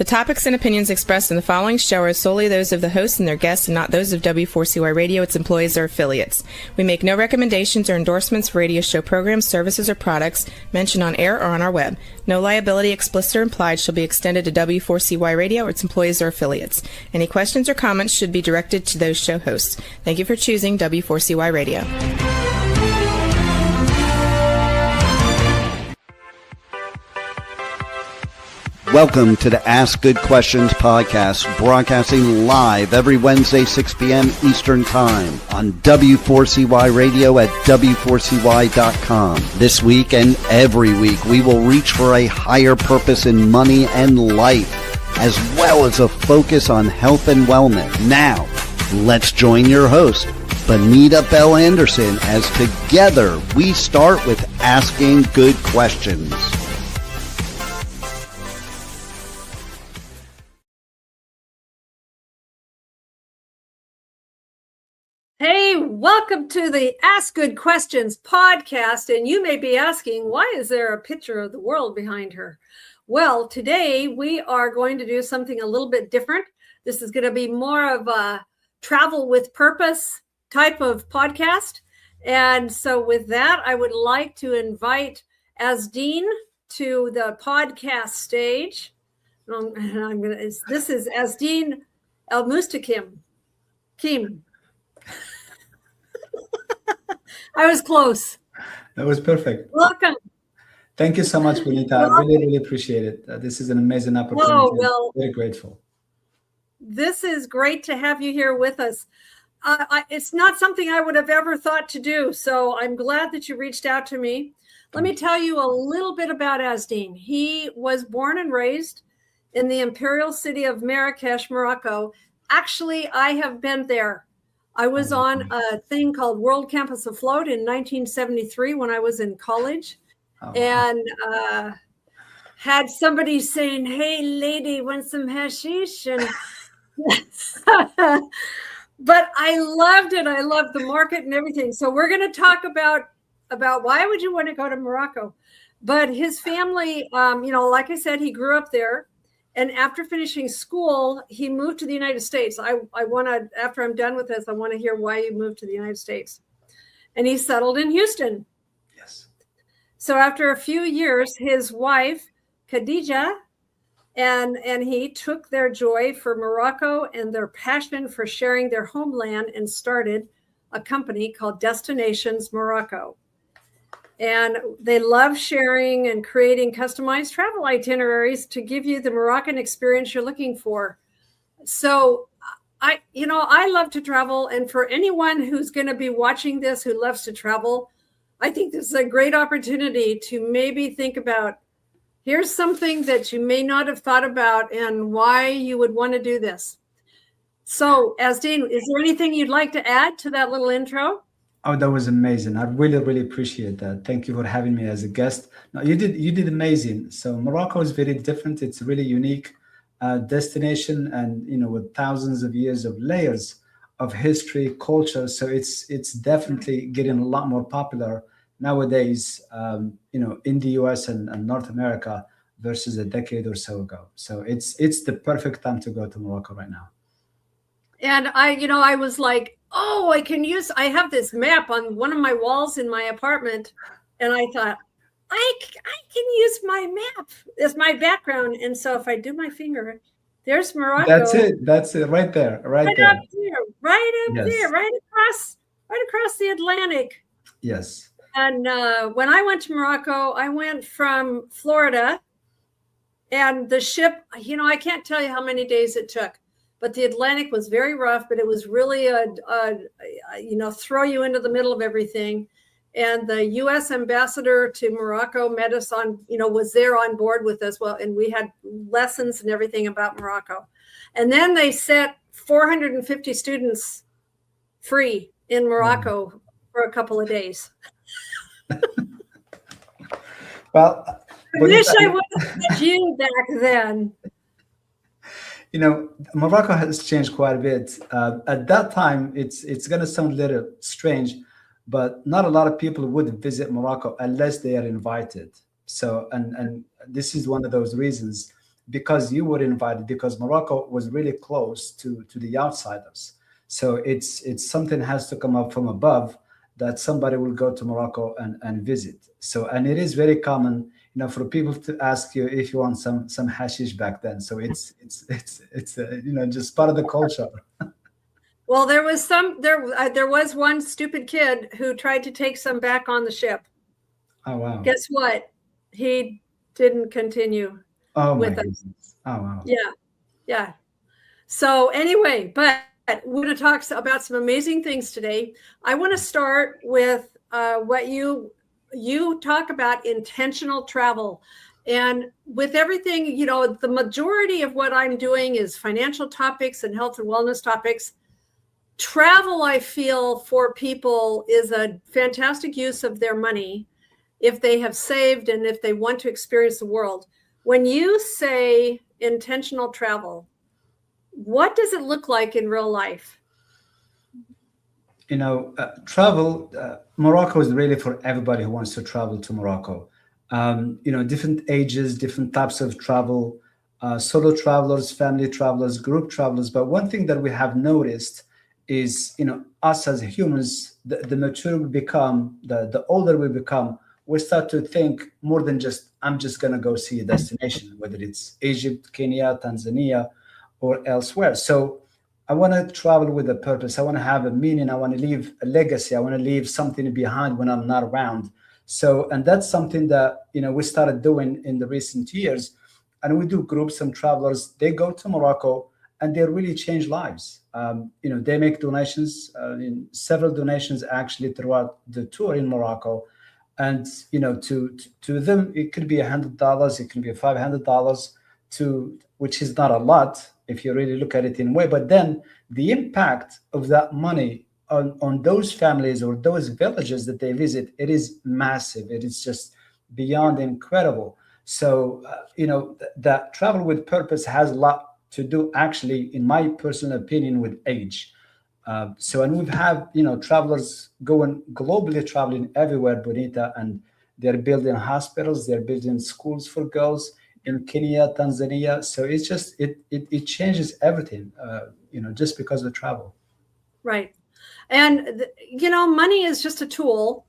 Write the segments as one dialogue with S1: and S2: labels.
S1: The topics and opinions expressed in the following show are solely those of the host and their guests and not those of W4CY Radio, its employees, or affiliates. We make no recommendations or endorsements for radio show programs, services, or products mentioned on air or on our web. No liability, explicit or implied, shall be extended to W4CY Radio or its employees or affiliates. Any questions or comments should be directed to those show hosts. Thank you for choosing W4CY Radio.
S2: Welcome to the Ask Good Questions podcast, broadcasting live every Wednesday, 6 p.m. Eastern Time on W4CY Radio at W4CY.com. This week and every week, we will reach for a higher purpose in money and life, as well as a focus on health and wellness. Now, let's join your host, Benita Bell Anderson, as together we start with Asking Good Questions.
S3: Hey, welcome to the Ask Good Questions podcast. And you may be asking, why is there a picture of the world behind her? Well, today we are going to do something a little bit different. This is going to be more of a travel with purpose type of podcast. And so with that, I would like to invite Azdean to the podcast stage. This is Azdean Elmoustaquim. I was close.
S4: That was perfect.
S3: Welcome.
S4: Thank you so much, Benita. I really appreciate it. This is an amazing opportunity.
S3: Oh, well,
S4: very grateful.
S3: This is great to have you here with us. It's not something I would have ever thought to do, so I'm glad that you reached out to me. Let me tell you a little bit about Azdean. He was born and raised in the imperial city of Marrakesh, Morocco. Actually, I have been there. I was on a thing called World Campus Afloat in 1973 when I was in college, and had somebody saying, "Hey, lady, want some hashish?" And but I loved it. I loved the market and everything. So we're going to talk about why would you want to go to Morocco? But his family, like I said, he grew up there. And after finishing school, he moved to the United States. I want to, after I'm done with this, I want to hear why you moved to the United States. And he settled in Houston.
S4: Yes.
S3: So after a few years, his wife, Khadija, and he took their joy for Morocco and their passion for sharing their homeland and started a company called Destinations Morocco. And they love sharing and creating customized travel itineraries to give you the Moroccan experience you're looking for. So I love to travel. And for anyone who's going to be watching this who loves to travel, I think this is a great opportunity to maybe think about, here's something that you may not have thought about and why you would want to do this. So Azdean, is there anything you'd like to add to that little intro?
S4: Oh, that was amazing. I really appreciate that. Thank you for having me as a guest. No, you did amazing. So Morocco is very different. It's a really unique destination, and with thousands of years of layers of history, culture. So it's definitely getting a lot more popular nowadays, in the US and North America versus a decade or so ago. So it's the perfect time to go to Morocco right now.
S3: And I was like, oh, I have this map on one of my walls in my apartment. And I thought, I can use my map as my background. And so if I do my finger, there's Morocco.
S4: That's it right there. Right
S3: up
S4: there.
S3: There, right across the Atlantic.
S4: Yes.
S3: And when I went to Morocco, I went from Florida, and the ship, I can't tell you how many days it took. But the Atlantic was very rough, but it was really throw you into the middle of everything. And the U.S. ambassador to Morocco met us was there on board with us. Well, and we had lessons and everything about Morocco. And then they set 450 students free in Morocco for a couple of days.
S4: Well,
S3: I wish I would have met you back then.
S4: Morocco has changed quite a bit. At that time, it's going to sound a little strange, but not a lot of people would visit Morocco unless they are invited. So, and this is one of those reasons. because you were invited, because Morocco was really close to the outsiders. So it's something has to come up from above, that somebody will go to Morocco and visit. So, and it is very common, for people to ask you if you want some hashish back then. So it's just part of the culture.
S3: Well, there was one stupid kid who tried to take some back on the ship.
S4: Oh wow!
S3: Guess what? He didn't continue.
S4: Oh my
S3: with
S4: goodness!
S3: us.
S4: Oh wow!
S3: Yeah. So anyway, but we're going to talk about some amazing things today. I want to start with what you talk about, intentional travel. And with everything, the majority of what I'm doing is financial topics and health and wellness topics. Travel, I feel, for people is a fantastic use of their money if they have saved and if they want to experience the world. When you say intentional travel, what does it look like in real life?
S4: Travel, Morocco is really for everybody who wants to travel to Morocco. Different ages, different types of travel, solo travelers, family travelers, group travelers. But one thing that we have noticed is, us as humans, the mature we become, the older we become, we start to think more than just, I'm just going to go see a destination, whether it's Egypt, Kenya, Tanzania, or elsewhere. So I want to travel with a purpose. I want to have a meaning. I want to leave a legacy. I want to leave something behind when I'm not around. So, and that's something that, we started doing in the recent years. And we do groups and travelers. They go to Morocco and they really change lives. They make donations, several donations actually throughout the tour in Morocco. And, to them, it could be $100, it can be $500 which is not a lot if you really look at it in a way. But then the impact of that money on those families or those villages that they visit, it is massive. It is just beyond incredible. So, that travel with purpose has a lot to do, actually, in my personal opinion, with age. And we've had, travelers going globally, traveling everywhere, Bonita, and they're building hospitals, they're building schools for girls in Kenya, Tanzania. So it's just, it changes everything, just because of travel.
S3: Right. And, money is just a tool.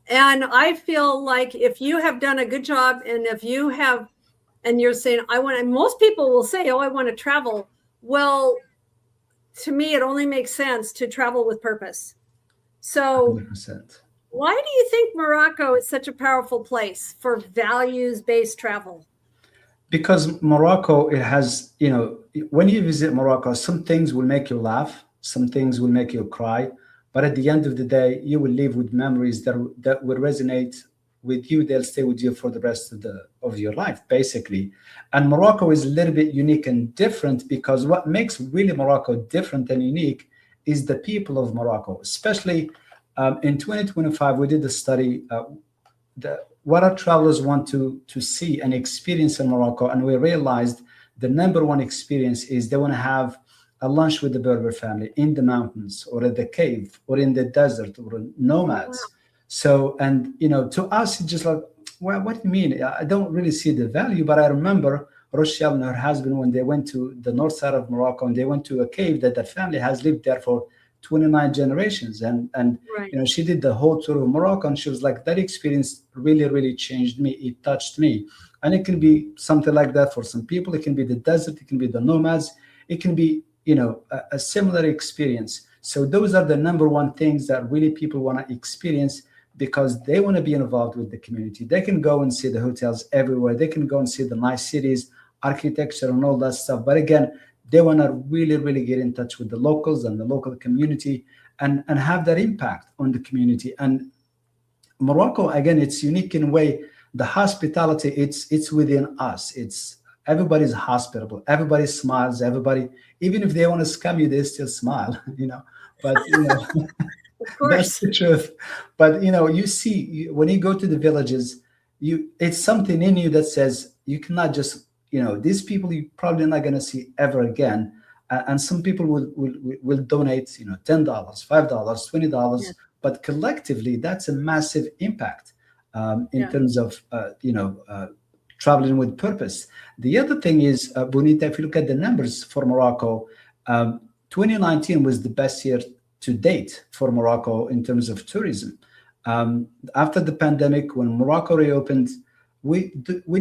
S3: And I feel like if you have done a good job, and if you have, and you're saying, and most people will say, oh, I want to travel. Well, to me, it only makes sense to travel with purpose. So
S4: 100%.
S3: Why do you think Morocco is such a powerful place for values-based travel?
S4: Because Morocco, it has, when you visit Morocco, some things will make you laugh, some things will make you cry, but at the end of the day, you will live with memories that will resonate with you. They'll stay with you for the rest of your life, basically. And Morocco is a little bit unique and different, because what makes really Morocco different and unique is the people of Morocco. Especially in 2025, we did a study, what our travelers want to see and experience in Morocco. And we realized the number one experience is they want to have a lunch with the Berber family in the mountains, or at the cave, or in the desert, or nomads. Wow. So, and, to us, it's just like, well, what do you mean? I don't really see the value, but I remember Rochelle and her husband, when they went to the north side of Morocco, and they went to a cave that the family has lived there for 29 generations. And right. She did the whole tour of Morocco, and she was like, that experience really, really changed me. It touched me. And it can be something like that for some people. It can be the desert. It can be the nomads. It can be, a similar experience. So those are the number one things that really people want to experience, because they want to be involved with the community. They can go and see the hotels everywhere. They can go and see the nice cities, architecture, and all that stuff. But again, they want to really, really get in touch with the locals and the local community, and have that impact on the community. And Morocco, again, it's unique in a way. The hospitality, it's within us. It's everybody's hospitable. Everybody smiles. Everybody, even if they want to scam you, they still smile. But
S3: of course.
S4: That's the truth. But you see, when you go to the villages, it's something in you that says you cannot just, these people you're probably not going to see ever again. And some people will donate, $10, $5, $20, yeah. But collectively, that's a massive impact in terms of, traveling with purpose. The other thing is, Bonita, if you look at the numbers for Morocco, 2019 was the best year to date for Morocco in terms of tourism. After the pandemic, when Morocco reopened, we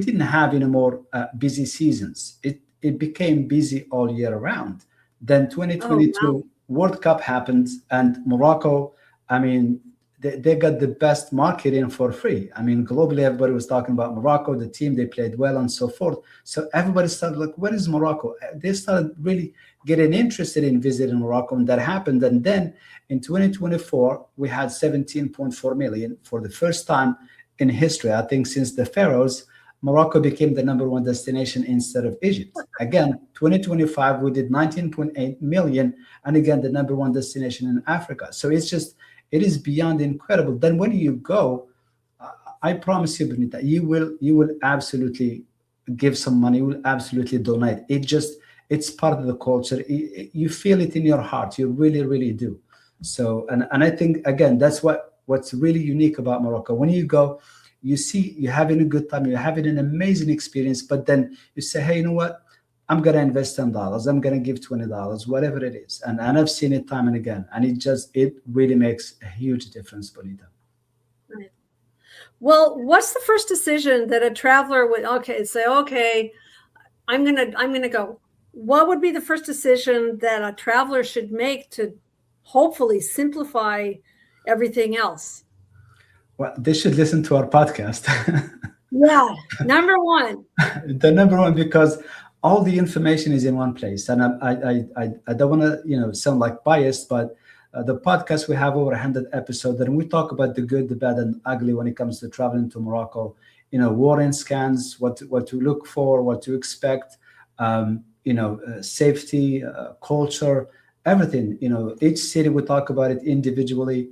S4: didn't have any more busy seasons. It became busy all year round. Then 2022 World Cup happened, and Morocco, I mean, they got the best marketing for free. I mean, globally, everybody was talking about Morocco, the team, they played well, and so forth. So everybody started like, where is Morocco? They started really getting interested in visiting Morocco, and that happened. And then in 2024, we had 17.4 million for the first time in history. I think since the Pharaohs, Morocco became the #1 destination instead of Egypt. Again, 2025, we did 19.8 million, and again, the #1 destination in Africa. So it is beyond incredible. Then when you go, I promise you, Benita, you will absolutely give some money. You will absolutely donate. It's part of the culture. You feel it in your heart. You really, really do. So, and I think, again, that's what's really unique about Morocco. When you go, you see you're having a good time, you're having an amazing experience, but then you say, hey, you know what? I'm going to invest $10. I'm going to give $20, whatever it is. And I've seen it time and again. And it really makes a huge difference, Bonita.
S3: Right. Well, what's the first decision that a traveler would, say, I'm going to go. What would be the first decision that a traveler should make to hopefully simplify everything else?
S4: Well, they should listen to our podcast.
S3: Yeah, #1.
S4: The #1, because all the information is in one place. And I don't want to sound like biased, but the podcast, we have over 100 episodes, and we talk about the good, the bad, and ugly when it comes to traveling to Morocco. Warning scans, what to look for, what to expect, safety, culture, everything. Each city, we talk about it individually.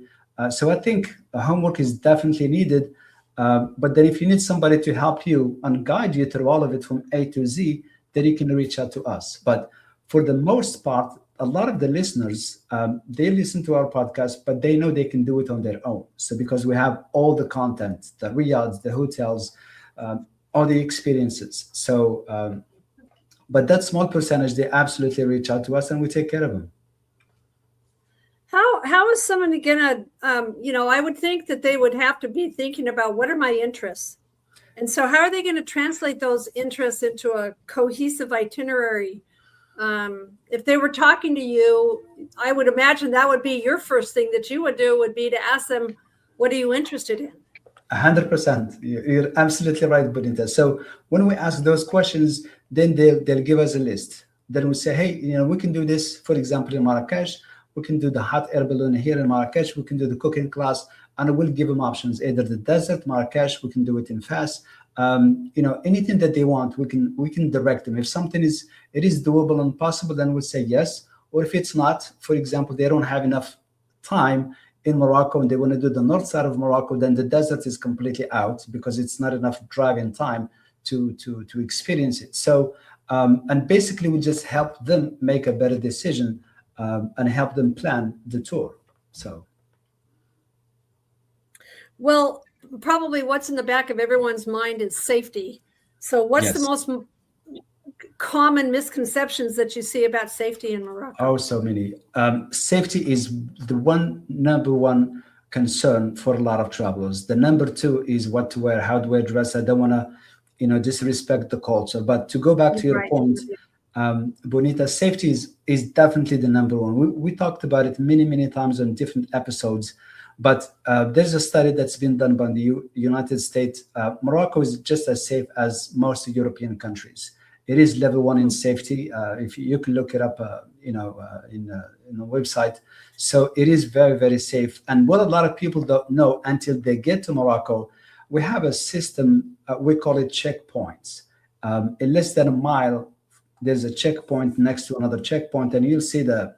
S4: So I think homework is definitely needed. But then if you need somebody to help you and guide you through all of it from A to Z, then you can reach out to us. But for the most part, a lot of the listeners, they listen to our podcast, but they know they can do it on their own. So because we have all the content, the riads, the hotels, all the experiences. So, but that small percentage, they absolutely reach out to us and we take care of them.
S3: How is someone gonna, I would think that they would have to be thinking about what are my interests? And so how are they going to translate those interests into a cohesive itinerary? If they were talking to you, I would imagine that would be your first thing that you would do would be to ask them, what are you interested in?
S4: 100%. You're absolutely right, Bonita. So when we ask those questions, then they'll give us a list. Then we say, hey, we can do this, for example, in Marrakesh. We can do the hot air balloon here in Marrakesh. We can do the cooking class, and we'll give them options, either the desert, Marrakesh, we can do it in Fas. Anything that they want, we can direct them. If something is doable and possible, then we'll say yes. Or if it's not, for example, they don't have enough time in Morocco and they want to do the north side of Morocco, then the desert is completely out because it's not enough driving time to experience it. So, and basically we just help them make a better decision and help them plan the tour. So.
S3: Well, probably what's in the back of everyone's mind is safety. So what's the most common misconceptions that you see about safety in Morocco?
S4: Oh, so many. Safety is the number one concern for a lot of travelers. The number two is what to wear, how do I dress? I don't want to, disrespect the culture. But to go back to your point, Bonita, safety is definitely the number one. We talked about it many, many times on different episodes. But there's a study that's been done by the United States. Morocco is just as safe as most European countries. It is level 1 in safety. If you can look it up, in the website. So it is very, very safe. And what a lot of people don't know until they get to Morocco, we have a system. We call it checkpoints. In less than a mile, there's a checkpoint next to another checkpoint, and you'll see the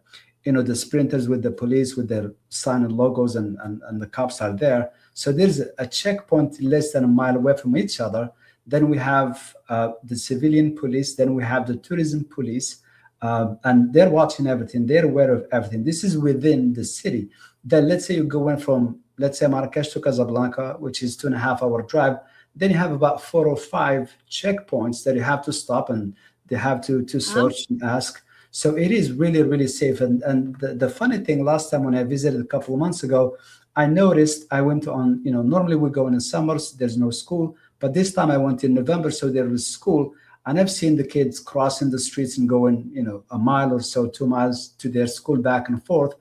S4: sprinters with the police with their sign and logos, and the cops are there. So there's a checkpoint less than a mile away from each other. Then we have the civilian police. Then we have the tourism police, and they're watching everything. They're aware of everything. This is within the city. Then let's say you go in from, let's say, Marrakesh to Casablanca, which is 2.5 hour drive. Then you have about 4 or 5 checkpoints that you have to stop and they have to search and ask. So it is really, really safe. And the funny thing, last time when I visited a couple of months ago, I noticed I went on, normally we go in the summers, there's no school, but this time I went in November, so there was school. And I've seen the kids crossing the streets and going, a mile or so, 2 miles to their school back and forth.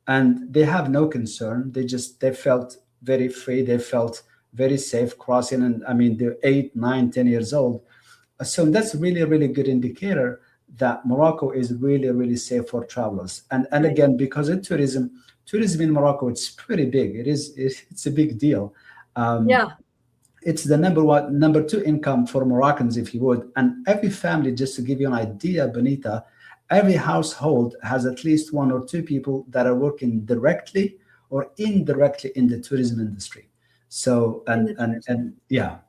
S4: And they have no concern. They felt very free. They felt very safe crossing. And I mean, they're 8, 9, 10 years old. So that's really a really good indicator that Morocco is really, really safe for travelers. And again, because of tourism in Morocco, it's pretty big. It's a big deal. It's the number 2 income for Moroccans, if you would. And every family, just to give you an idea, Benita, every household has at least 1 or 2 people that are working directly or indirectly in the tourism industry. So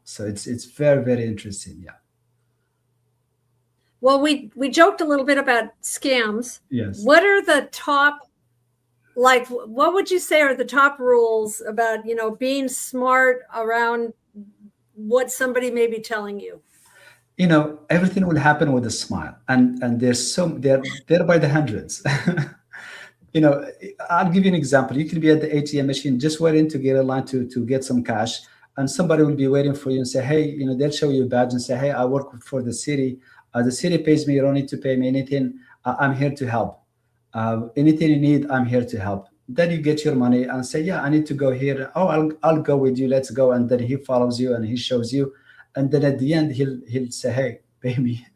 S4: so it's very, very interesting. Yeah.
S3: Well, we joked a little bit about scams.
S4: Yes.
S3: What are the top, what would you say are the top rules about, being smart around what somebody may be telling you?
S4: Everything will happen with a smile, and they're by the hundreds. I'll give you an example. You can be at the ATM machine just waiting to get a line to get some cash, and somebody will be waiting for you and say, hey, they'll show you a badge and say, hey, I work for the city. The city pays me. You don't need to pay me anything. I'm here to help. Anything you need, I'm here to help. Then you get your money and say, yeah, I need to go here. Oh, I'll go with you. Let's go. And then he follows you and he shows you. And then at the end, he'll say, hey, pay me,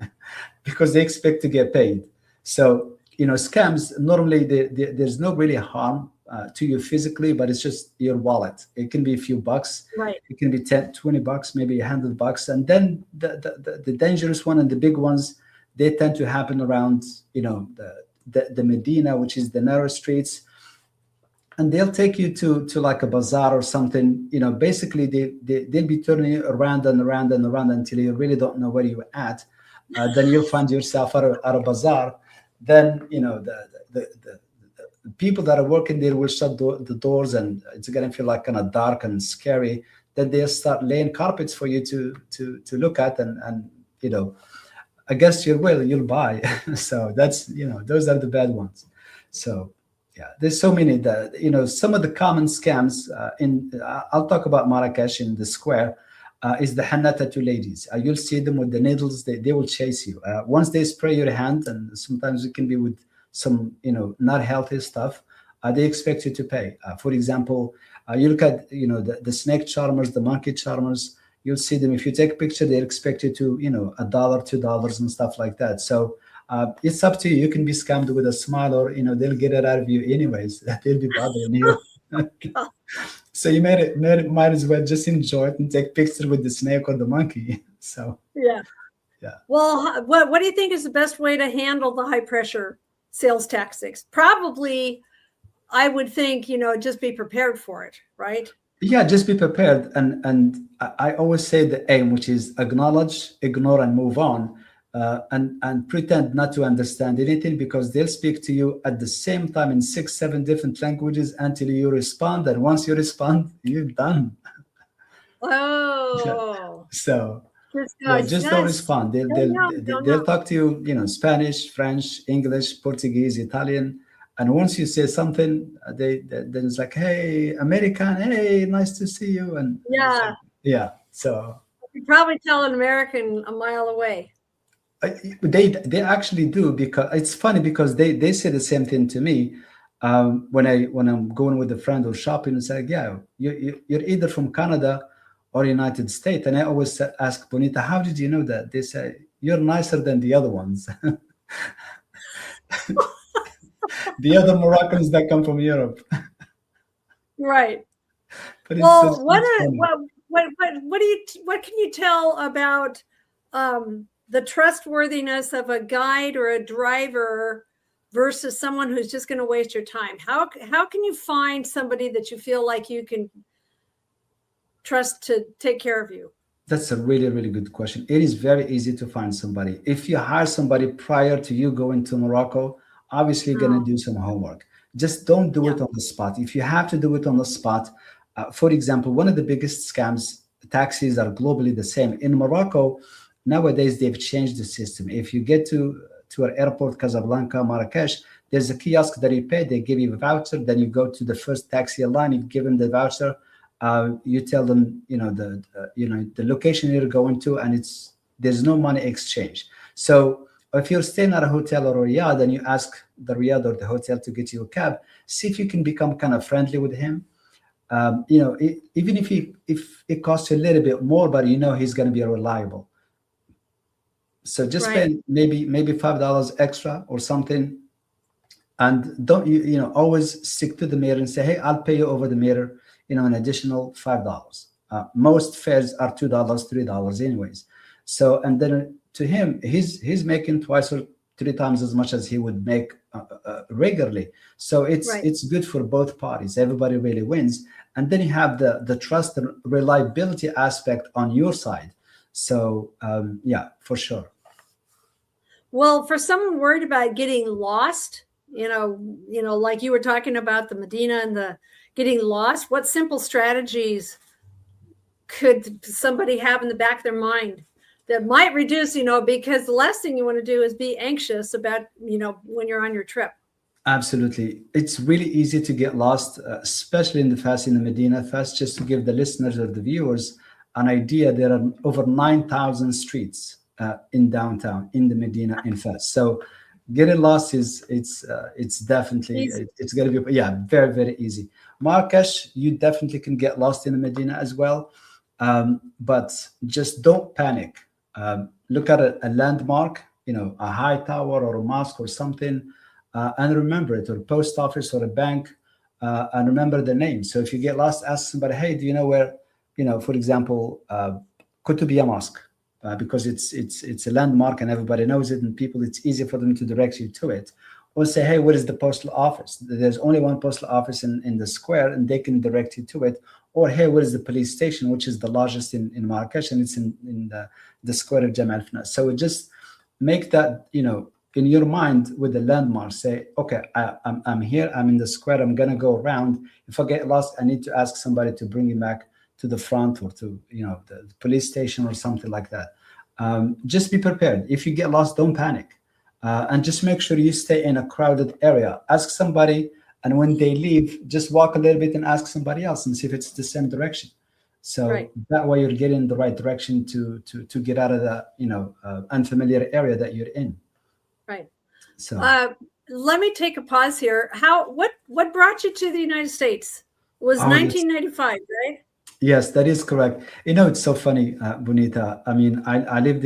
S4: because they expect to get paid. So, scams, normally there's no really harm to you physically, but it's just your wallet. It can be a few bucks.
S3: Right.
S4: It can be 10, 20 bucks, maybe $100. And then the dangerous one and the big ones, they tend to happen around, the Medina, which is the narrow streets. And they'll take you to like a bazaar or something. Basically they'll be turning you around and around and around until you really don't know where you're at. Then you'll find yourself at a bazaar. Then the people that are working there will shut the doors, and it's gonna feel like kind of dark and scary. Then they'll start laying carpets for you to look at, and against your will you'll buy. So that's those are the bad ones. So yeah, there's so many that some of the common scams I'll talk about Marrakesh in the square. Is the henna tattoo ladies. You'll see them with the needles. They will chase you. Once they spray your hand, and sometimes it can be with some not healthy stuff, they expect you to pay. For example, you look at the snake charmers, the monkey charmers. You'll see them. If you take a picture, they expect you to $1, $2, and stuff like that. So it's up to you. You can be scammed with a smile, or they'll get it out of you anyways. They'll be bothering you. So you might as well just enjoy it and take pictures with the snake or the monkey. So
S3: yeah. Well, what do you think is the best way to handle the high pressure sales tactics? Probably, I would think just be prepared for it, right?
S4: Yeah, just be prepared. And I always say the aim, which is acknowledge, ignore, and move on. And pretend not to understand anything, because they'll speak to you at the same time in 6, 7 different languages until you respond. And once you respond, you're done.
S3: Oh.
S4: So just don't respond. They'll talk to you, Spanish, French, English, Portuguese, Italian. And once you say something, then it's like, hey, American, hey, nice to see you. And so
S3: you probably tell an American a mile away.
S4: They actually do, because it's funny, because they say the same thing to me when I'm going with a friend or shopping. It's like, yeah, you're either from Canada or United States. And I always ask Bonita, how did you know that? They say, you're nicer than the other ones. The other Moroccans that come from Europe.
S3: Right.
S4: But
S3: well, what can you tell about the trustworthiness of a guide or a driver versus someone who's just going to waste your time? How can you find somebody that you feel like you can trust to take care of you?
S4: That's a really, really good question. It is very easy to find somebody. If you hire somebody prior to you going to Morocco, obviously you're going to do some homework. Just don't do it on the spot. If you have to do it on the spot, for example, one of the biggest scams taxis are globally the same. In Morocco, nowadays they've changed the system. If you get to an airport, Casablanca, Marrakesh, there's a kiosk that you pay. They give you a voucher. Then you go to the first taxi line. You give them the voucher. You tell them, the location you're going to, and there's no money exchange. So if you're staying at a hotel or a Riyadh and you ask the Riyadh or the hotel to get you a cab, see if you can become kind of friendly with him. Even if it costs you a little bit more, but he's going to be reliable. So just spend maybe $5 extra or something, and don't always stick to the meter and say, hey, I'll pay you over the meter, an additional $5. Most fares are $2, $3 anyways. So, and then to him, he's making twice or three times as much as he would make regularly. So it's good for both parties. Everybody really wins. And then you have the trust and reliability aspect on your side. So for sure.
S3: Well, for someone worried about getting lost, like you were talking about the Medina and the getting lost, what simple strategies could somebody have in the back of their mind that might reduce, because the last thing you want to do is be anxious about, when you're on your trip.
S4: Absolutely. It's really easy to get lost, especially in the Medina. Fast, just to give the listeners or the viewers an idea, there are over 9,000 streets in downtown, in the Medina, in Fas. So getting lost it's definitely, it's going to be, very, very easy. Marrakesh, you definitely can get lost in the Medina as well. But just don't panic. Look at a landmark, a high tower or a mosque or something, and remember it, or a post office or a bank, and remember the name. So if you get lost, ask somebody, hey, do you know where, for example, Kutubiya Mosque, because it's a landmark and everybody knows it, and people, it's easy for them to direct you to it. Or say, hey, what is the postal office? There's only one postal office in the square, and they can direct you to it. Or, hey, what is the police station, which is the largest in Marrakesh, and it's in the square of Jamal Fna. So just make that, in your mind with the landmark. Say, okay, I'm here, I'm in the square, I'm going to go around. If I get lost, I need to ask somebody to bring me back to the front or to, the police station or something like that. Just be prepared. If you get lost, don't panic. And just make sure you stay in a crowded area. Ask somebody, and when they leave, just walk a little bit and ask somebody else and see if it's the same direction. So that way you're getting the right direction to get out of the unfamiliar area that you're in.
S3: Right.
S4: So
S3: let me take a pause here. What brought you to the United States? It was 1995, right?
S4: Yes, that is correct. It's so funny, Bonita. I mean, I lived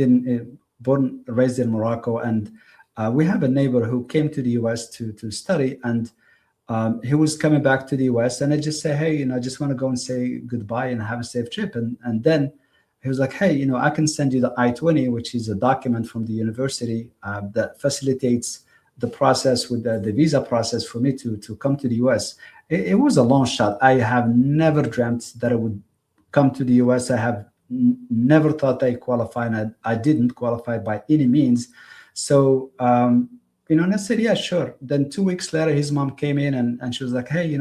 S4: born, raised in Morocco, and we have a neighbor who came to the US to study, and he was coming back to the US, and I just say, hey, I just want to go and say goodbye and have a safe trip. And then he was like, hey, I can send you the I-20, which is a document from the university that facilitates the process with the visa process for me to come to the US. It was a long shot. I have never dreamt that I would come to the US. I have never thought I qualified, and I didn't qualify by any means. So, and I said, yeah, sure. Then 2 weeks later, his mom came in and she was like, hey,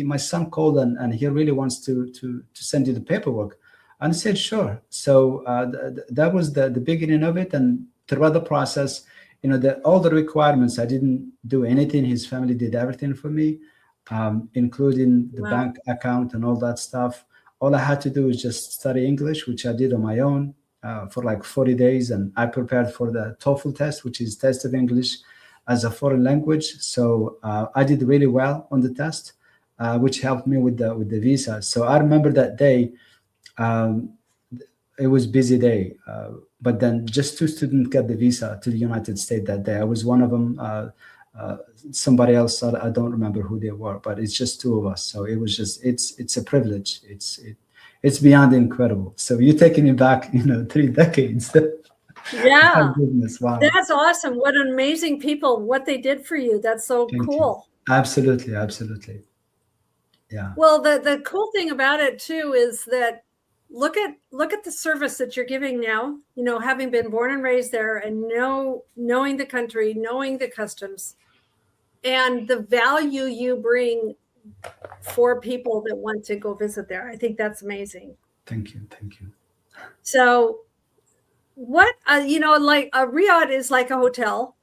S4: my son called and he really wants to send you the paperwork. And I said, sure. So that was the beginning of it. And throughout the process, all the requirements, I didn't do anything. His family did everything for me, including the bank account and all that stuff. All I had to do is just study English, which I did on my own for like 40 days. And I prepared for the TOEFL test, which is test of English as a foreign language. So I did really well on the test, which helped me with the visa. So I remember that day. It was a busy day, but then just 2 students got the visa to the United States that day. I was one of them. Somebody else, I don't remember who they were, but it's just 2 of us. So it was just, it's a privilege. It's beyond incredible. So you're taking me back, 3 decades.
S3: Yeah.
S4: Oh, goodness, wow.
S3: That's awesome. What an amazing people, what they did for you. That's so cool.
S4: You. Absolutely. Absolutely. Yeah.
S3: Well, the cool thing about it too is that look at the service that you're giving now, having been born and raised there and knowing the country, knowing the customs, and the value you bring for people that want to go visit there. I think that's amazing.
S4: Thank you. Thank you.
S3: So what, like a Riyadh is like a hotel.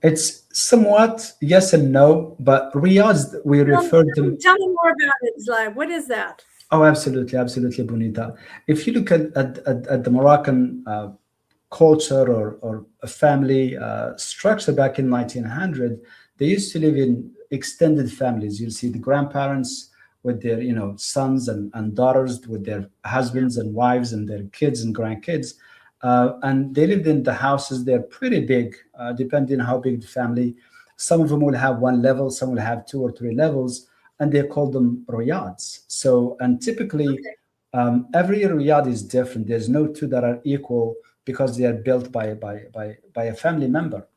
S4: It's somewhat yes and no, but Riyadh, we refer to.
S3: Tell me more about it. It's like, what is that?
S4: Oh, absolutely, absolutely, Bonita. If you look at the Moroccan culture or a family structure back in 1900, they used to live in extended families. You'll see the grandparents with their sons and daughters, with their husbands and wives and their kids and grandkids, and they lived in the houses. They're pretty big, depending on how big the family. Some of them will have one level, some will have two or three levels, and they call them riyads. So, and typically, every riyad is different. There's no two that are equal because they are built by a family member.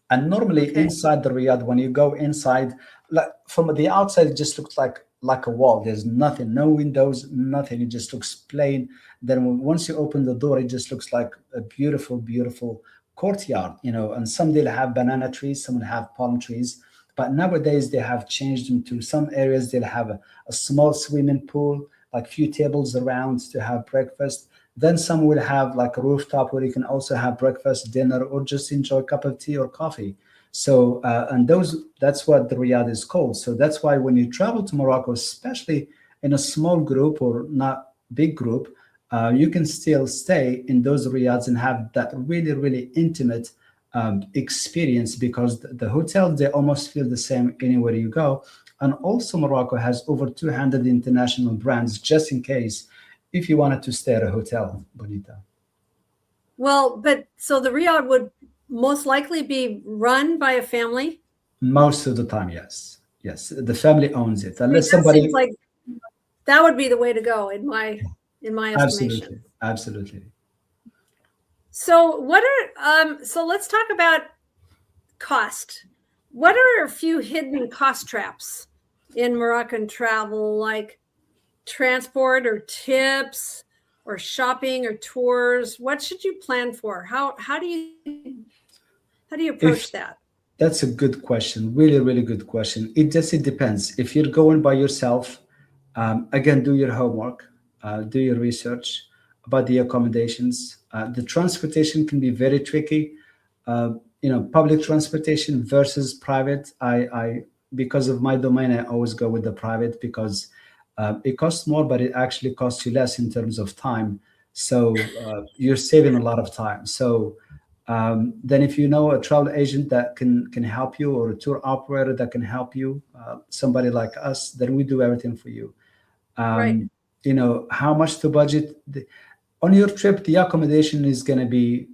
S4: And normally inside the riyad, when you go inside, like from the outside, it just looks like a wall. There's nothing, no windows, nothing. It just looks plain. Then once you open the door, it just looks like a beautiful, beautiful courtyard. And some they'll have banana trees, some will have palm trees. But nowadays they have changed them to some areas. They'll have a small swimming pool, like few tables around to have breakfast. Then some will have like a rooftop where you can also have breakfast, dinner, or just enjoy a cup of tea or coffee. So, and that's what the Riyadh is called. So that's why when you travel to Morocco, especially in a small group or not big group, you can still stay in those Riyadhs and have that really, really intimate experience, because the hotels, they almost feel the same anywhere you go. And also Morocco has over 200 international brands, just in case if you wanted to stay at a hotel, Bonita.
S3: Well, but so the Riyadh would most likely be run by a family?
S4: Most of the time, yes. Yes, the family owns it. Unless
S3: That
S4: somebody...
S3: seems like that would be the way to go in my estimation.
S4: Absolutely. Absolutely.
S3: So so let's talk about cost. What are a few hidden cost traps in Moroccan travel, like transport or tips or shopping or tours? What should you plan for? How do you approach that?
S4: That's a good question. Really, really good question. It depends. If you're going by yourself, again, do your homework, do your research about the accommodations. The transportation can be very tricky. Public transportation versus private. I because of my domain, I always go with the private, because it costs more, but it actually costs you less in terms of time. So you're saving a lot of time. So then if you know a travel agent that can help you, or a tour operator that can help you, somebody like us, then we do everything for you.
S3: Right.
S4: How much to budget on your trip. The accommodation is going to be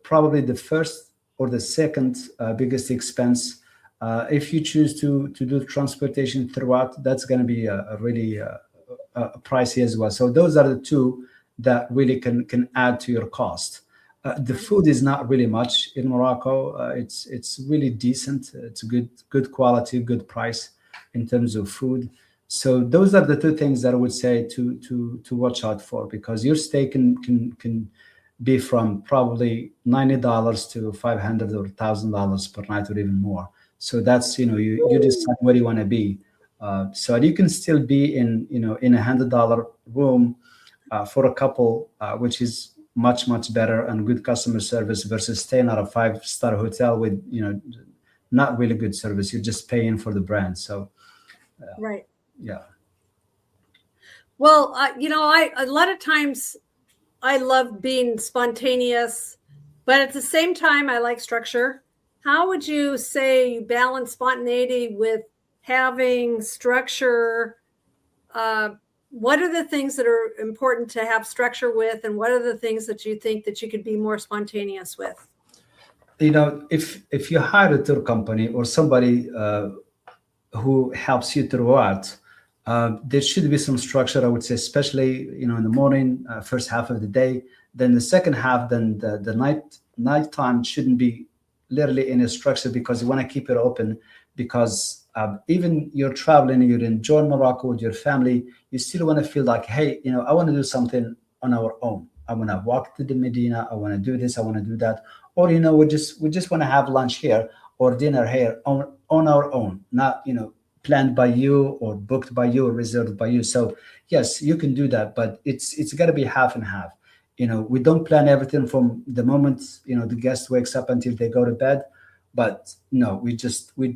S4: probably the first or the second biggest expense. If you choose to do transportation throughout, that's going to be a really pricey as well. So those are the two that really can add to your cost. The food is not really much in Morocco. It's really decent. It's good quality, good price in terms of food. So those are the two things that I would say to watch out for, because your stay can be from probably $90 to $500 or $1,000 per night, or even more. So that's you decide where you want to be. So you can still be in a $100 room for a couple, which is much better and good customer service, versus staying at a 5-star hotel with not really good service. You're just paying for the brand. So
S3: right.
S4: Yeah.
S3: Well, I a lot of times I love being spontaneous, but at the same time I like structure. How would you say you balance spontaneity with having structure? What are the things that are important to have structure with, and what are the things that you think that you could be more spontaneous with?
S4: If you hire a tour company or somebody who helps you throughout, there should be some structure, I would say, especially in the morning, first half of the day. Then the second half, then the nighttime shouldn't be literally in a structure, because you want to keep it open. Because even you're traveling, you're enjoying Morocco with your family, you still want to feel like, hey, I want to do something on our own. I want to walk to the Medina. I want to do this. I want to do that. Or we just want to have lunch here or dinner here on our own, not planned by you or booked by you or reserved by you. So yes, you can do that, but it's got to be half and half. We don't plan everything from the moment the guest wakes up until they go to bed, but no, we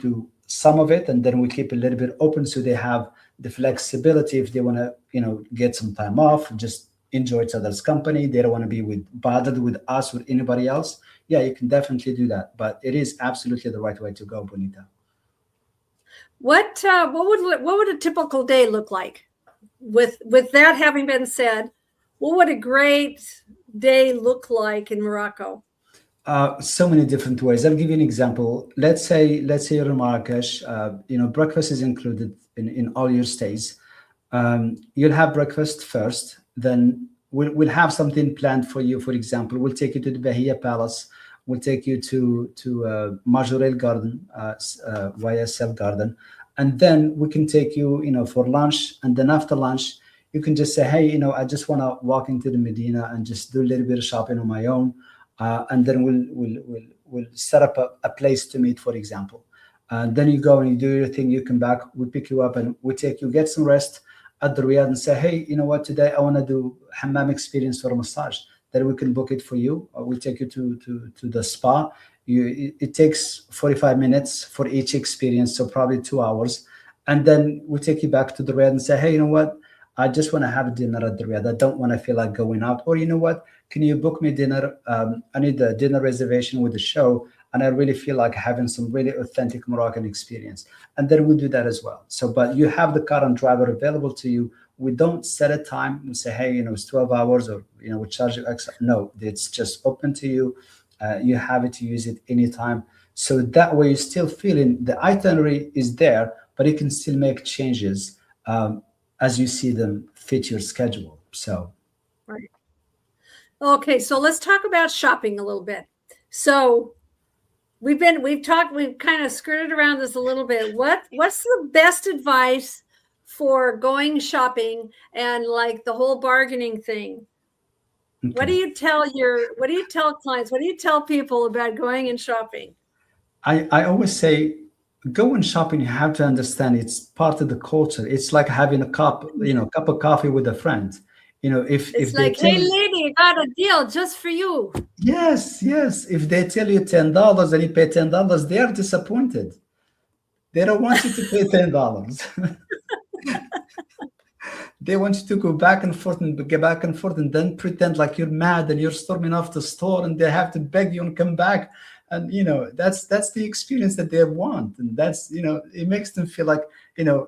S4: do some of it, and then we keep a little bit open so they have the flexibility if they want to get some time off, just enjoy each other's company. They don't want to be bothered with us or anybody else. Yeah, you can definitely do that, but it is absolutely the right way to go, Bonita.
S3: What would a typical day look like? With that having been said, what would a great day look like in Morocco?
S4: So many different ways. I'll give you an example. Let's say you're in Marrakesh. Breakfast is included in all your stays. You'll have breakfast first, then we'll have something planned for you. For example, we'll take you to the Bahia Palace. We'll take you to Majorelle Garden, YSL Garden, and then we can take you, for lunch. And then after lunch, you can just say, hey, I just want to walk into the Medina and just do a little bit of shopping on my own. And then we'll set up a place to meet, for example. Then you go and you do your thing. You come back. We pick you up and we take you, get some rest at the Riyadh, and say, hey, you know what? Today I want to do hammam experience for a massage. Then we can book it for you. We'll take you to the spa. It takes 45 minutes for each experience, so probably 2 hours. And then we take you back to the Riyadh and say, hey, you know what? I just want to have dinner at the Riyadh. I don't want to feel like going out. Or you know what? Can you book me dinner? I need a dinner reservation with the show, and I really feel like having some really authentic Moroccan experience. And then we'll do that as well. So, but you have the car and driver available to you. We don't set a time and say, hey, it's 12 hours or, we charge you extra. No, it's just open to you. You have it to use it anytime. So that way you're still feeling the itinerary is there, but you can still make changes as you see them fit your schedule. So.
S3: Right. Okay. So let's talk about shopping a little bit. So we've kind of skirted around this a little bit. What's the best advice for going shopping and like the whole bargaining thing? Okay. What do you tell clients? What do you tell people about going and shopping?
S4: I always say, go and shopping. You have to understand it's part of the culture. It's like having a cup of coffee with a friend. If
S3: like, hey lady, I got a deal just for you.
S4: Yes. If they tell you $10 and you pay $10, they are disappointed. They don't want you to pay $10. They want you to go back and forth and then pretend like you're mad and you're storming off the store, and they have to beg you and come back. And that's the experience that they want, and that's it makes them feel like the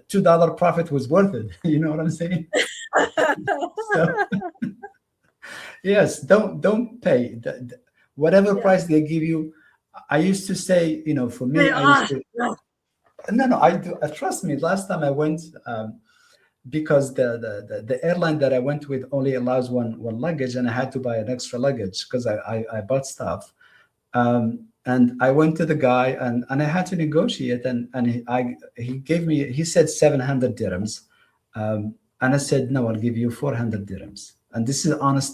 S4: $2 profit was worth it. You know what I'm saying? So, yes, don't pay whatever price they give you. I used to say, for me, no, I do. Trust me. Last time I went, because the airline that I went with only allows one luggage, and I had to buy an extra luggage because I bought stuff. And I went to the guy and I had to negotiate, and he said 700 dirhams. And I said, no, I'll give you 400 dirhams. And this is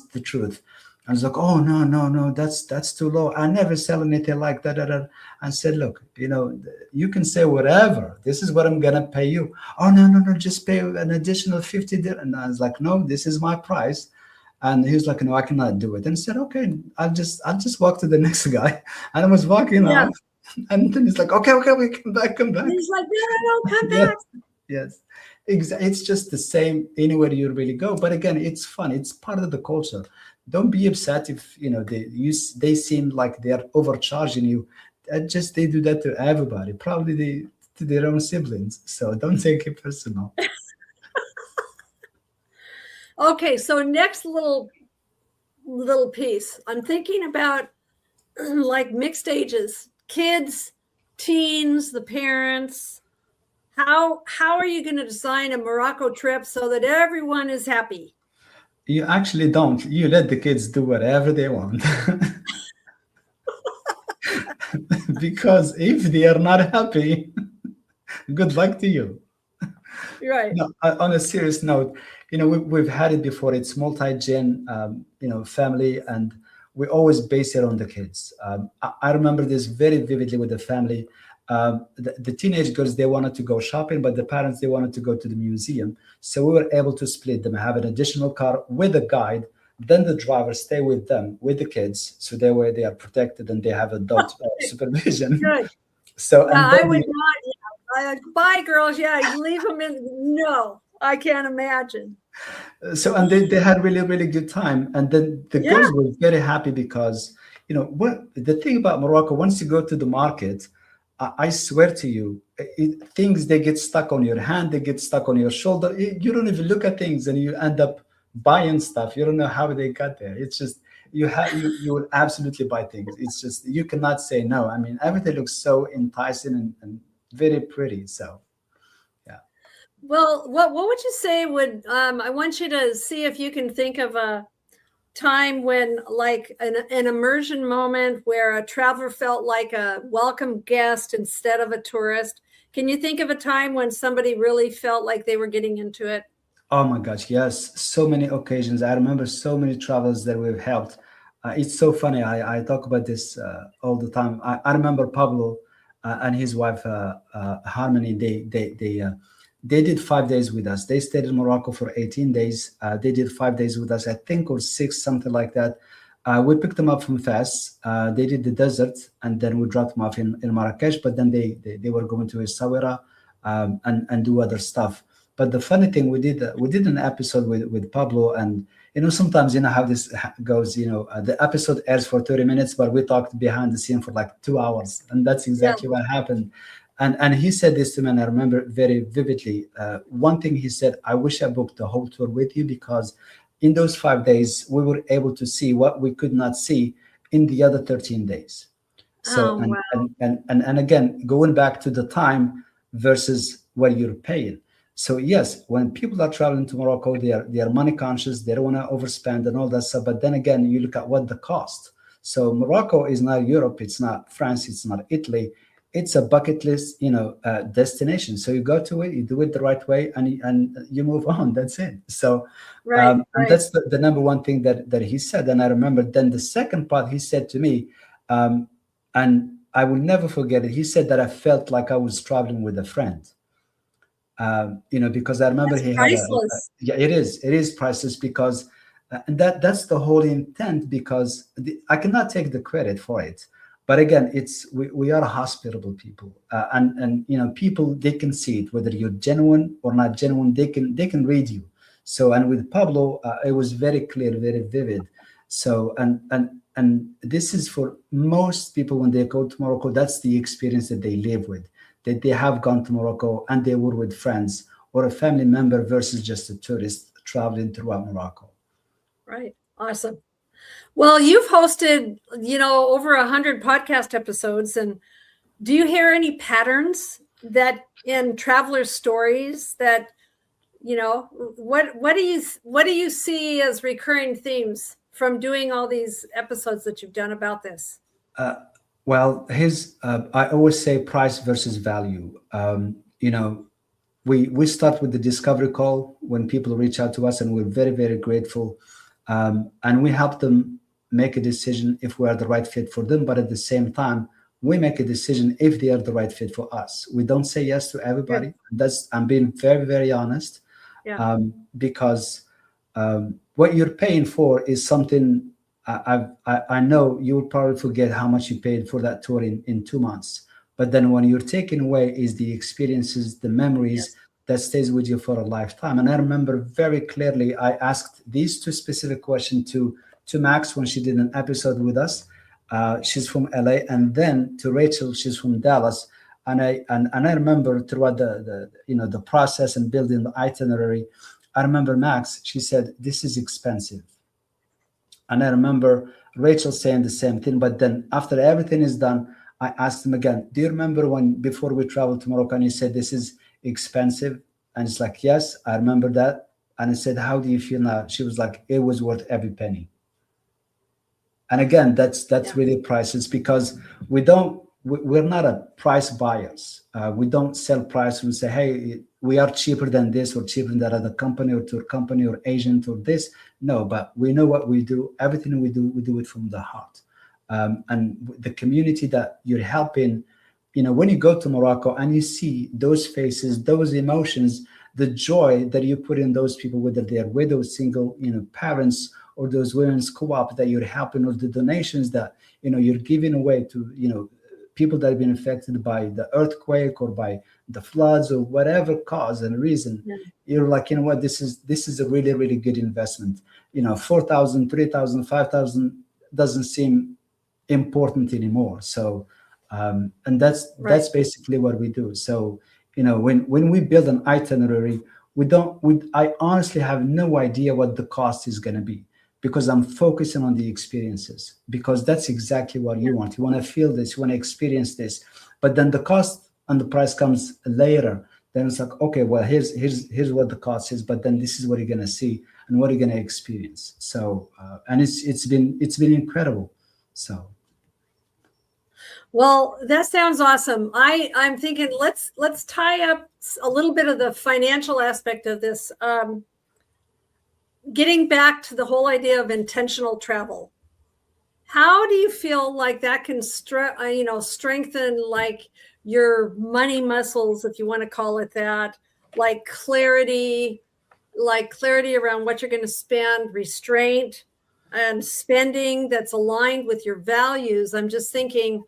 S4: the truth. I was like, oh, no, that's too low. I never sell anything like that. I said, look, you can say whatever. This is what I'm going to pay you. Oh, no, just pay an additional 50 dirhams. And I was like, no, this is my price. And he was like, no, I cannot do it. And I said, okay, I'll just walk to the next guy. And I was walking off. And then he's like, okay, we come back. And
S3: he's like, no, come back.
S4: Yes. It's just the same anywhere you really go. But again, it's fun. It's part of the culture. Don't be upset if they seem like they're overcharging you. They do that to everybody, probably to their own siblings. So don't take it personal.
S3: Okay, so next little piece. I'm thinking about like mixed ages, kids, teens, the parents. How are you going to design a Morocco trip so that everyone is happy?
S4: You actually don't. You let the kids do whatever they want. Because if they are not happy, good luck to you.
S3: Right.
S4: No, on a serious note, we've had it before. It's multi-gen, family, and we always base it on the kids. I remember this very vividly with the family. the teenage girls, they wanted to go shopping, but the parents, they wanted to go to the museum. So we were able to split them, have an additional car with a guide. Then the driver stay with them, with the kids. So that way they are protected and they have adult supervision.
S3: Good.
S4: So,
S3: Yeah,
S4: and then
S3: I would not. Bye, girls. Yeah, you leave them in. No, I can't imagine.
S4: So, and they had really, really good time. And then the girls were very happy because, what the thing about Morocco, once you go to the market, I swear to you, things, they get stuck on your hand, they get stuck on your shoulder. You don't even look at things and you end up buying stuff. You don't know how they got there. It's just, you will absolutely buy things. It's just, you cannot say no. I mean, everything looks so enticing and very pretty. So, yeah.
S3: Well, what would you say would, I want you to see if you can think of a time when, like an immersion moment where a traveler felt like a welcome guest instead of a tourist. Can you think of a time when somebody really felt like they were getting into it?
S4: Oh my gosh, yes. So many occasions. I remember so many travelers that we've helped. It's so funny. I talk about this all the time. I remember Pablo and his wife, Harmony. They did 5 days with us. They stayed in Morocco for 18 days. They did 5 days with us, I think, or 6, something like that. We picked them up from Fes. They did the desert, and then we dropped them off in Marrakesh. But then they were going to Essaouira and do other stuff. But the funny thing, we did an episode with Pablo, and sometimes how this goes. The episode airs for 30 minutes, but we talked behind the scene for like 2 hours, and that's exactly what happened. And he said this to me, and I remember very vividly. One thing he said, I wish I booked the whole tour with you, because in those 5 days we were able to see what we could not see in the other 13 days. So and again, going back to the time versus what you're paying. So yes, when people are traveling to Morocco, they are money conscious. They don't want to overspend and all that stuff. But then again, you look at what the cost. So Morocco is not Europe. It's not France. It's not Italy. It's a bucket list, destination. So you go to it, you do it the right way, and you move on. That's it. So and that's the number one thing that he said. And I remember then the second part he said to me, and I will never forget it. He said that I felt like I was traveling with a friend. Because I remember he had it is priceless, because and that's the whole intent, because I cannot take the credit for it, but again, we are hospitable people, and people, they can see it, whether you're genuine or not genuine. They can read you. So, and with Pablo, it was very clear, very vivid. So, and this is for most people when they go to Morocco, that's the experience that they live with. That they have gone to Morocco and they were with friends or a family member versus just a tourist traveling throughout Morocco.
S3: Right. Awesome. Well, you've hosted, over 100 podcast episodes. And do you hear any patterns that in traveler stories that, what do you see as recurring themes from doing all these episodes that you've done about this?
S4: Well, I always say price versus value. We start with the discovery call when people reach out to us, and we're very, very grateful. And we help them make a decision if we are the right fit for them. But at the same time, we make a decision if they are the right fit for us. We don't say yes to everybody. I'm being very, very honest, because what you're paying for is something. I know you will probably forget how much you paid for that tour in 2 months. But then when you're taken away is the experiences, the memories that stays with you for a lifetime. And I remember very clearly, I asked these 2 specific questions to Max when she did an episode with us. She's from LA, and then to Rachel, she's from Dallas. And I remember throughout the process and building the itinerary, I remember Max, she said, this is expensive. And I remember Rachel saying the same thing. But then after everything is done, I asked him again, do you remember before we traveled to Morocco and you said this is expensive? And it's like, yes, I remember that. And I said, how do you feel now? She was like, it was worth every penny. And again, that's really priceless, because we're not a price buyers. We don't sell price and say, hey, we are cheaper than this or cheaper than that other company or tour company or agent or this. No, but we know what we do. Everything we do it from the heart. And the community that you're helping, when you go to Morocco and you see those faces, those emotions, the joy that you put in those people, whether they are widows, single, parents, or those women's co-op that you're helping, or the donations that, you're giving away to, people that have been affected by the earthquake or by the floods or whatever cause and reason.
S3: Yeah.
S4: You're like, this is a really, really good investment. 4,000, 3,000, 5,000 doesn't seem important anymore. So, and that's basically what we do. So, when we build an itinerary, I honestly have no idea what the cost is going to be, because I'm focusing on the experiences, because that's exactly what you want. You want to feel this, you want to experience this, but then the cost and the price comes later. Then it's like, okay, well, here's what the cost is, but then this is what you're going to see and what you're going to experience. So, and it's been incredible. So.
S3: Well, that sounds awesome. I'm thinking let's tie up a little bit of the financial aspect of this. Getting back to the whole idea of intentional travel. How do you feel like that can strengthen like your money muscles, if you want to call it that, like clarity around what you're going to spend, restraint and spending that's aligned with your values? I'm just thinking,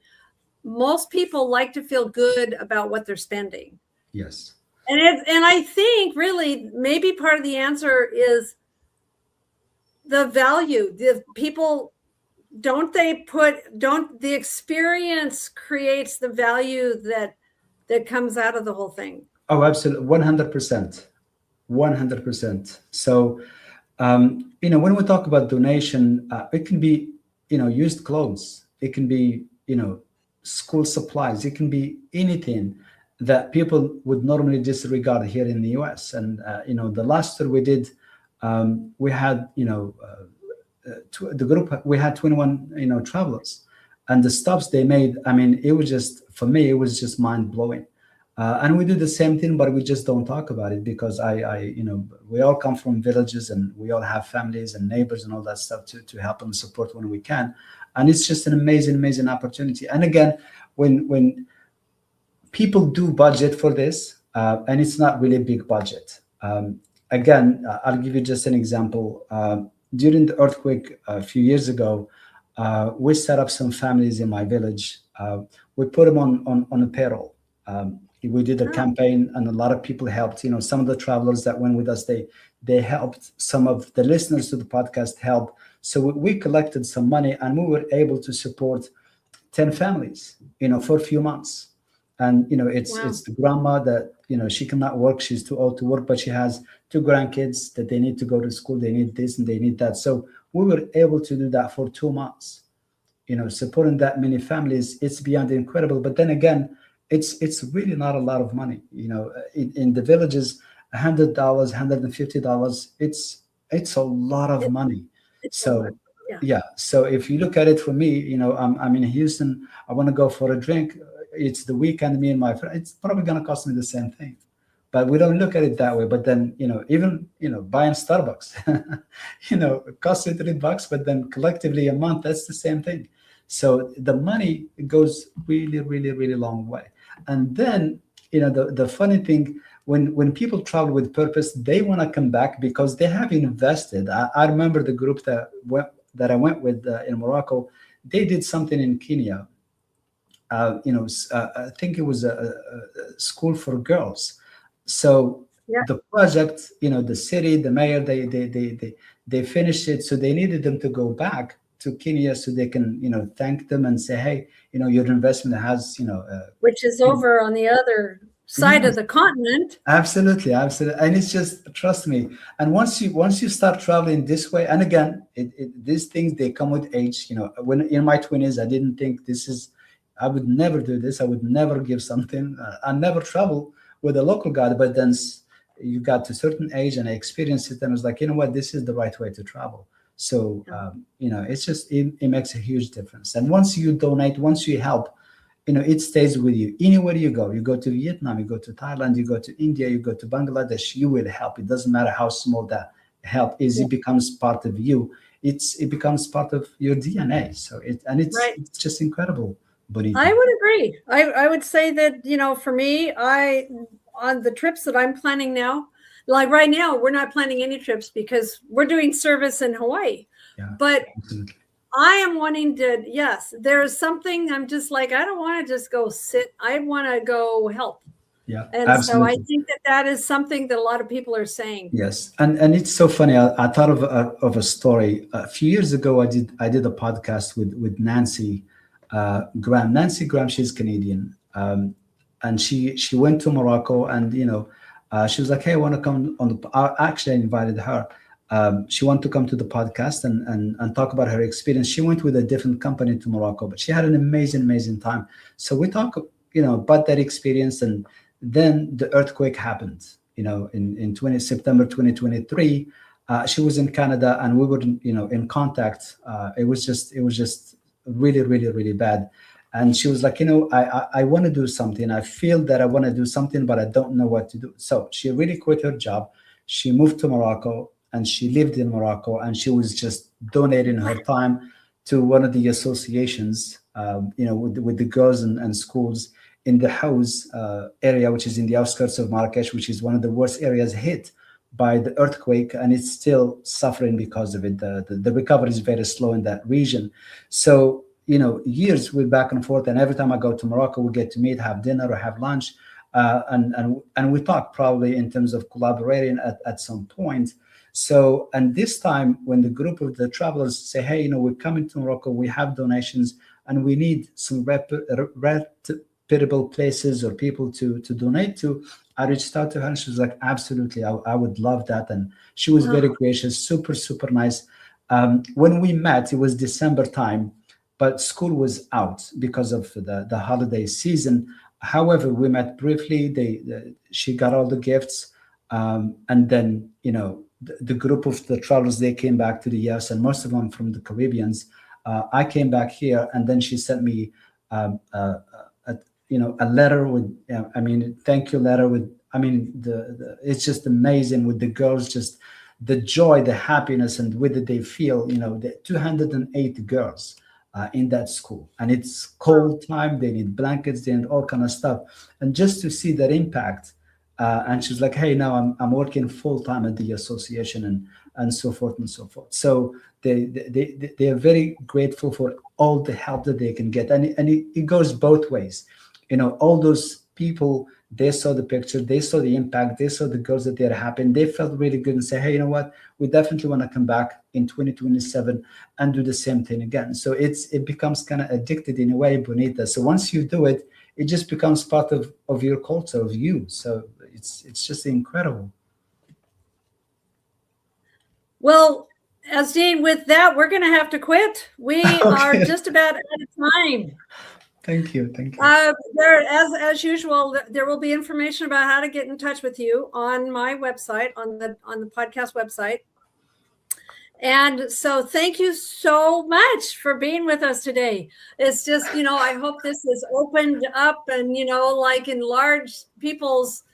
S3: most people like to feel good about what they're spending.
S4: Yes.
S3: And I think really maybe part of the answer is the value. The people, the experience creates the value that comes out of the whole thing.
S4: Oh, absolutely. 100%. 100%. So, when we talk about donation, it can be, used clothes. It can be, school supplies. It can be anything that people would normally disregard here in the US. And, the last tour we did, we had, the group, we had 21, travelers, and the stops they made, it was just, for me, it was just mind blowing. And we do the same thing, but we just don't talk about it, because we all come from villages and we all have families and neighbors and all that stuff to help and support when we can. And it's just an amazing, amazing opportunity. And again, when people do budget for this, and it's not really a big budget. Again, I'll give you just an example. During the earthquake a few years ago, we set up some families in my village. We put them on a payroll. We did a campaign, and a lot of people helped. Some of the travelers that went with us, they helped. Some of the listeners to the podcast helped. So we collected some money, and we were able to support 10 families, for a few months. And, it's the grandma that, she cannot work. She's too old to work, but she has 2 grandkids that they need to go to school. They need this and they need that. So we were able to do that for 2 months, supporting that many families. It's beyond incredible. But then again, it's really not a lot of money. In the villages, $100, $150, it's a lot of money. So yeah. So if you look at it for me, I'm in Houston, I want to go for a drink. It's the weekend, me and my friend, it's probably going to cost me the same thing. But we don't look at it that way. But then, even, buying Starbucks, it costs you $3, but then collectively a month, that's the same thing. So the money goes really, really, really long way. And then, the funny thing, when people travel with purpose, they want to come back because they have invested. I remember the group that I went with in Morocco, they did something in Kenya. I think it was a school for girls. So the project, the city, the mayor, they finished it. So they needed them to go back to Kenya so they can, thank them and say, hey, your investment has,
S3: which is over on the other side of the continent.
S4: Absolutely. And it's just, trust me. And once you start traveling this way, and again, these things, they come with age. When in my 20s, I didn't think I would never do this. I would never give something. I never travel with a local guide, but then you got to a certain age and I experienced it and I was like, this is the right way to travel. So, it's just, it makes a huge difference. And once you donate, once you help, it stays with you. Anywhere you go to Vietnam, you go to Thailand, you go to India, you go to Bangladesh, you will help. It doesn't matter how small that help is. It becomes part of you. It becomes part of your DNA. So it's just incredible. Bonita?
S3: I would agree. I would say that, for me, on the trips that I'm planning now, like right now, we're not planning any trips because we're doing service in Hawaii.
S4: Yeah,
S3: but
S4: absolutely.
S3: I am wanting to, yes, there's something I'm just like, I don't want to just go sit. I want to go help.
S4: Yeah,
S3: and
S4: absolutely.
S3: So I think that is something that a lot of people are saying.
S4: Yes, and it's so funny. I thought of a story. A few years ago, I did a podcast with Nancy Graham. Nancy Graham, she's Canadian, and she went to Morocco, and she was like, "Hey, I want to come on the." Actually, I invited her. She wanted to come to the podcast and talk about her experience. She went with a different company to Morocco, but she had an amazing time. So we talk, about that experience, and then the earthquake happened. In September 2023, she was in Canada, and we were, in contact. It was just really bad. And she was like, I want to do something. I feel that I want to do something, but I don't know what to do. So she really quit her job. She moved to Morocco, and she lived in Morocco, and she was just donating her time to one of the associations, with the girls and schools in the House area, which is in the outskirts of Marrakesh, which is one of the worst areas hit by the earthquake, and it's still suffering because of it. The recovery is very slow in that region. So, years we're back and forth, and every time I go to Morocco, we get to meet, have dinner or have lunch, and we talk probably in terms of collaborating at some point. So, and this time when the group of the travelers say, hey, we're coming to Morocco, we have donations, and we need some reputable places or people to donate to, I reached out to her, and she was like, absolutely, I would love that. And she was very gracious, super nice. When we met, it was December time, but school was out because of the holiday season. However, we met briefly. She got all the gifts, and then the group of the travelers, they came back to the US, and most of them from the Caribbeans. I came back here, and then she sent me a letter with, thank you letter with, it's just amazing with the girls, just the joy, the happiness, and with it they feel, the 208 girls in that school, and it's cold time. They need blankets, they need all kind of stuff, and just to see that impact. And she's like, hey, now I'm working full time at the association, and so forth and so forth. So they are very grateful for all the help that they can get, and it goes both ways. All those people, they saw the picture, they saw the impact, they saw the girls that they're happy, and they felt really good and say, hey, you know what, we definitely want to come back in 2027 and do the same thing again. So it becomes kind of addicted in a way, Bonita. So once you do it, it just becomes part of your culture, of you. So it's just incredible.
S3: Well, Azdean, with that, we're going to have to quit. We are just about out of time.
S4: Thank you.
S3: There, as usual, there will be information about how to get in touch with you on my website, on the podcast website. And so thank you so much for being with us today. It's just, I hope this has opened up and, like enlarged people's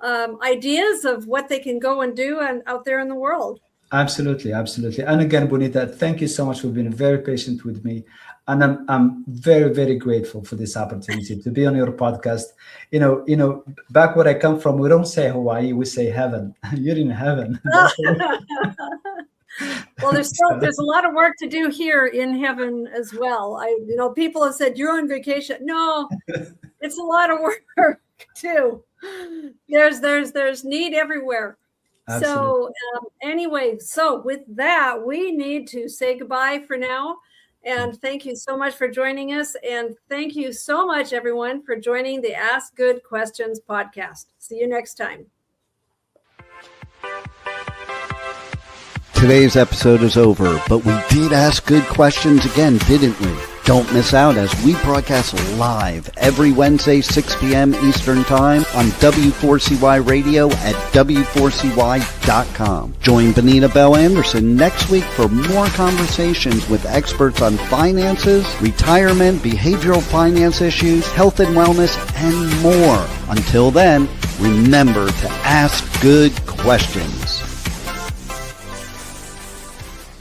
S3: ideas of what they can go and do and out there in the world. Absolutely.
S4: And again, Bonita, thank you so much for being very patient with me. And I'm very, very grateful for this opportunity to be on your podcast. Back where I come from, we don't say Hawaii, we say heaven. You're in heaven.
S3: Well, there's a lot of work to do here in heaven as well. People have said you're on vacation. No, it's a lot of work too. There's need everywhere. Absolutely. So anyway, with that, we need to say goodbye for now. And thank you so much for joining us. And thank you so much, everyone, for joining the Ask Good Questions podcast. See you next time.
S2: Today's episode is over, but we did ask good questions again, didn't we? Don't miss out as we broadcast live every Wednesday, 6 p.m. Eastern Time on W4CY Radio at W4CY.com. Join Bonita Bell Anderson next week for more conversations with experts on finances, retirement, behavioral finance issues, health and wellness, and more. Until then, remember to ask good questions.